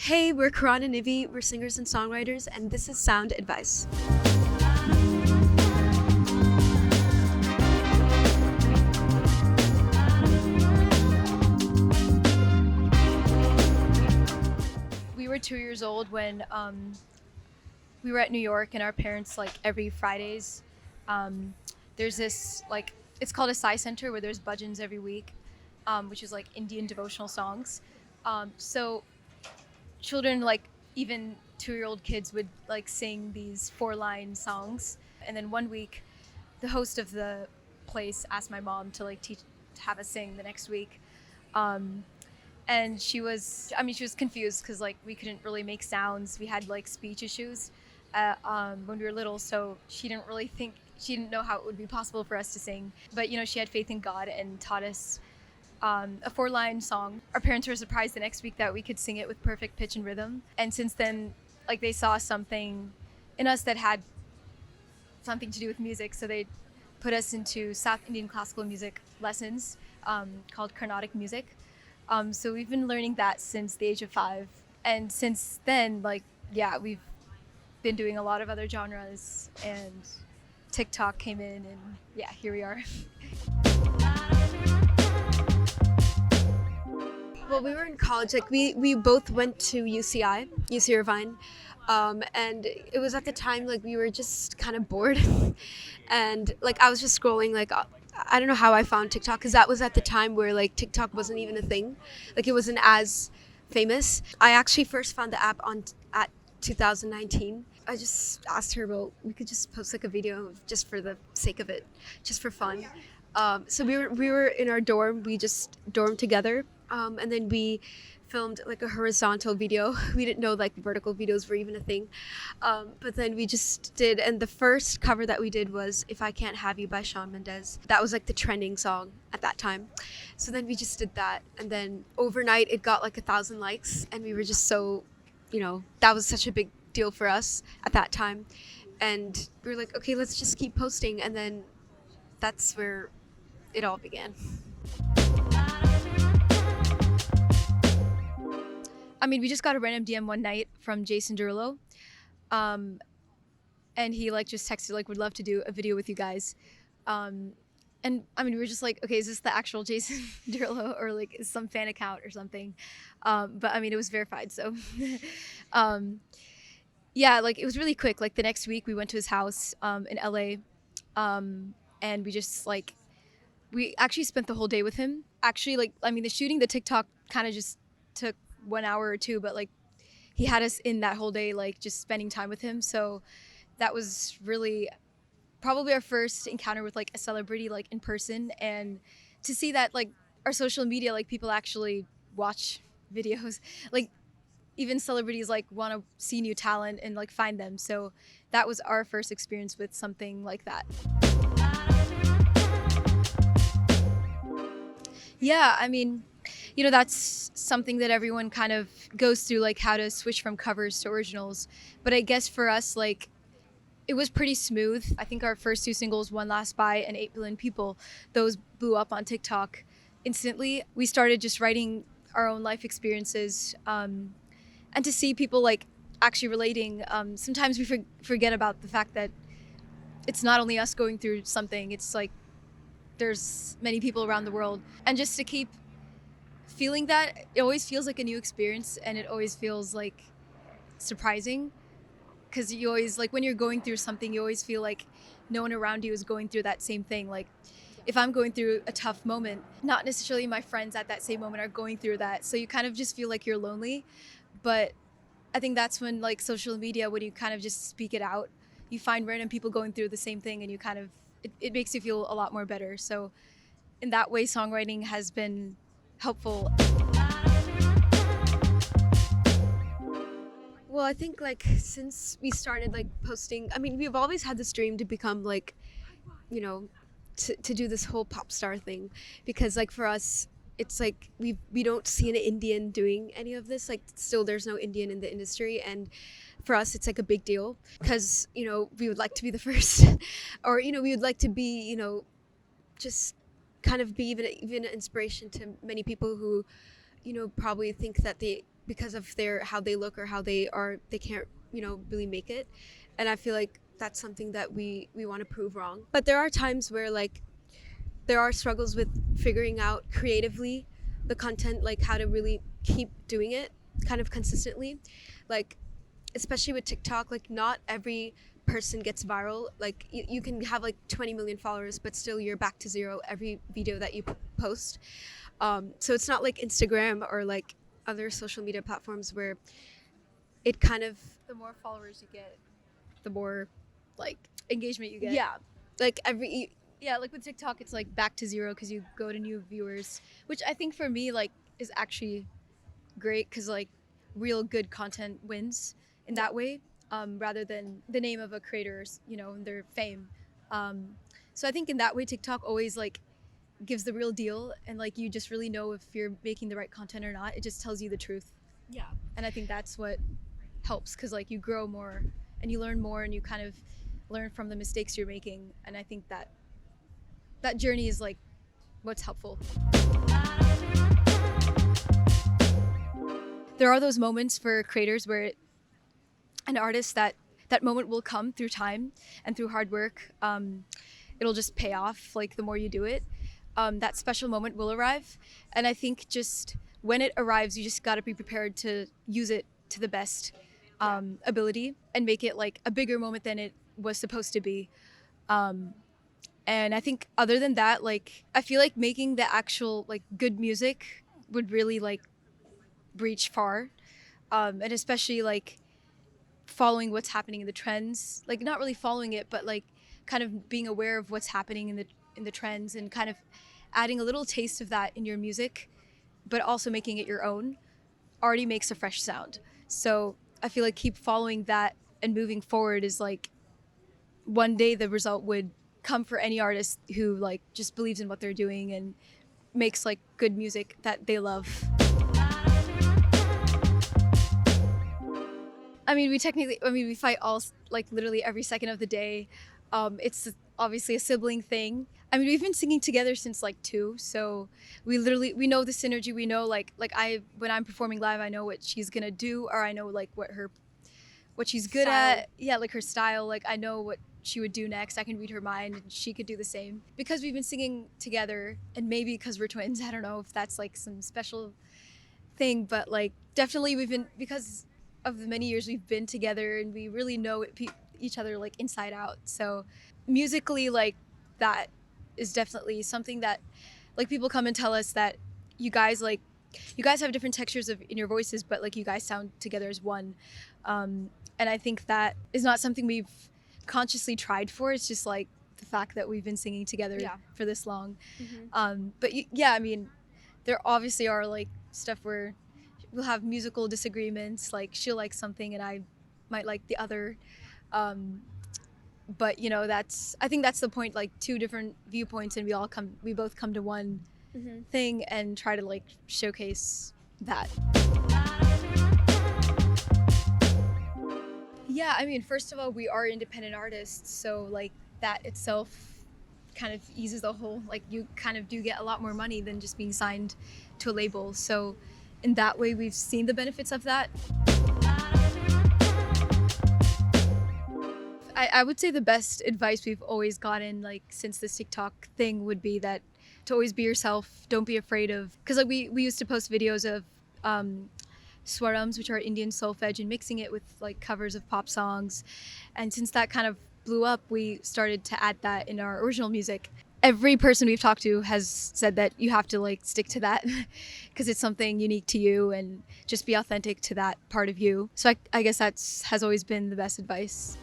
Hey, we're Kiran and Nivi, we're singers and songwriters, and this is SoundAdvice. We were 2 years old when we were at New York, and our parents, like, every Fridays, there's this, like, it's called a Sai Center, where there's bhajans every week, which is like Indian devotional songs. So children, like even 2-year-old kids, would like sing these 4-line songs. And then one week, the host of the place asked my mom to like have us sing the next week. And she was confused because like we couldn't really make sounds. We had like speech issues when we were little, so she didn't know how it would be possible for us to sing. But she had faith in God and taught us a 4-line song. Our parents were surprised the next week that we could sing it with perfect pitch and rhythm. And since then, like, they saw something in us that had something to do with music, so they put us into South Indian classical music lessons called Carnatic music. So we've been learning that since the age of 5. And since then, we've been doing a lot of other genres, and TikTok came in, and here we are. Well, we were in college, like we both went to UC Irvine, and it was at the time like we were just kind of bored, and like I was just scrolling, like I don't know how I found TikTok, because that was at the time where like TikTok wasn't even a thing, like it wasn't as famous. I actually first found the app at 2019. I just asked her, well, we could just post like a video just for the sake of it, just for fun. So we were in our dorm. We just dormed together, and then we filmed like a horizontal video. We didn't know like vertical videos were even a thing, but then we just did. And the first cover that we did was "If I Can't Have You" by Shawn Mendes. That was like the trending song at that time. So then we just did that, and then overnight it got like 1,000 likes, and we were just so, that was such a big deal for us at that time, and we were like, okay, let's just keep posting, and then that's where it all began. I mean, we just got a random DM one night from Jason Derulo, and he like just texted like, would love to do a video with you guys. And I mean, we were just like, okay, is this the actual Jason Derulo, or like is some fan account or something? But I mean, it was verified, so like it was really quick. Like the next week we went to his house in LA, and we actually spent the whole day with him. Actually, like, I mean, the TikTok kind of just took 1 hour or 2, but like he had us in that whole day, like just spending time with him. So that was really probably our first encounter with like a celebrity, like in person, and to see that like our social media, like people actually watch videos, like even celebrities like want to see new talent and like find them. So that was our first experience with something like that. Yeah, I mean, that's something that everyone kind of goes through, like how to switch from covers to originals. But I guess for us, like, it was pretty smooth. I think our first 2 singles, One Last Buy and 8 Billion People, those blew up on TikTok instantly. We started just writing our own life experiences, and to see people like actually relating. Sometimes we forget about the fact that it's not only us going through something. It's like there's many people around the world, and just to keep feeling that, it always feels like a new experience, and it always feels like surprising, because you always, like, when you're going through something, you always feel like no one around you is going through that same thing. Like if I'm going through a tough moment, not necessarily my friends at that same moment are going through that, so you kind of just feel like you're lonely. But I think that's when, like, social media, when you kind of just speak it out, you find random people going through the same thing, and you kind of, it makes you feel a lot more better. So in that way, songwriting has been helpful. Well, I think like since we started like posting, I mean, we've always had this dream to become like, to do this whole pop star thing, because like for us, it's like we don't see an Indian doing any of this. Like still there's no Indian in the industry, and for us it's like a big deal, because we would like to be the first or we would like to be just kind of be even an inspiration to many people who probably think that because of their how they look or how they can't, really make it. And I feel like that's something that we want to prove wrong. But there are times where like there are struggles with figuring out creatively the content, like how to really keep doing it kind of consistently. Like especially with TikTok, like not every person gets viral. Like you can have like 20 million followers, but still you're back to zero every video that you post. So it's not like Instagram or like other social media platforms where it kind of, The more followers you get, the more like engagement you get. yeah, like every, Yeah, like with TikTok, it's like back to zero because you go to new viewers, which I think for me like is actually great because like real good content wins in that way, rather than the name of a creator, and their fame. So I think in that way, TikTok always like gives the real deal, and like you just really know if you're making the right content or not. It just tells you the truth, yeah. and I think that's what helps because like you grow more and you learn more and you kind of learn from the mistakes you're making, and I think that journey is like what's helpful. There are those moments for creators where an artist that moment will come through time and through hard work. It'll just pay off like the more you do it. That special moment will arrive, and I think just when it arrives you just got to be prepared to use it to the best ability and make it like a bigger moment than it was supposed to be. And I think other than that, like I feel like making the actual like good music would really like reach far, and especially like following what's happening in the trends, like not really following it but like kind of being aware of what's happening in the trends and kind of adding a little taste of that in your music but also making it your own already makes a fresh sound. So I feel like keep following that and moving forward is like one day the result would come for any artist who like just believes in what they're doing and makes like good music that they love. I mean, we fight all like literally every second of the day. It's obviously a sibling thing. I mean, we've been singing together since like 2, so we know the synergy. We know like when I'm performing live, I know what she's gonna do, or I know like what she's good Style. at. Yeah, like her style. Like I know what she would do next. I can read her mind, and she could do the same because we've been singing together, and maybe because we're twins. I don't know if that's like some special thing, but like definitely we've been because of the many years we've been together and we really know each other like inside out. So musically, like that is definitely something that like people come and tell us that you guys have different textures in your voices, but like you guys sound together as one. And I think that is not something we've consciously tried for. It's just like the fact that we've been singing together for this long. But yeah, I mean, there obviously are like stuff where we'll have musical disagreements, like she'll like something and I might like the other, but I think that's the point, like 2 different viewpoints and we both come to one thing and try to like showcase that. Yeah, I mean, first of all, we are independent artists, so like that itself kind of eases the whole, like you kind of do get a lot more money than just being signed to a label. So in that way, we've seen the benefits of that. I would say the best advice we've always gotten, like since this TikTok thing, would be that to always be yourself. Don't be afraid of, because like we used to post videos of swarams, which are Indian solfege, and mixing it with like covers of pop songs. And since that kind of blew up, we started to add that in our original music. Every person we've talked to has said that you have to like stick to that because it's something unique to you and just be authentic to that part of you. So I guess has always been the best advice.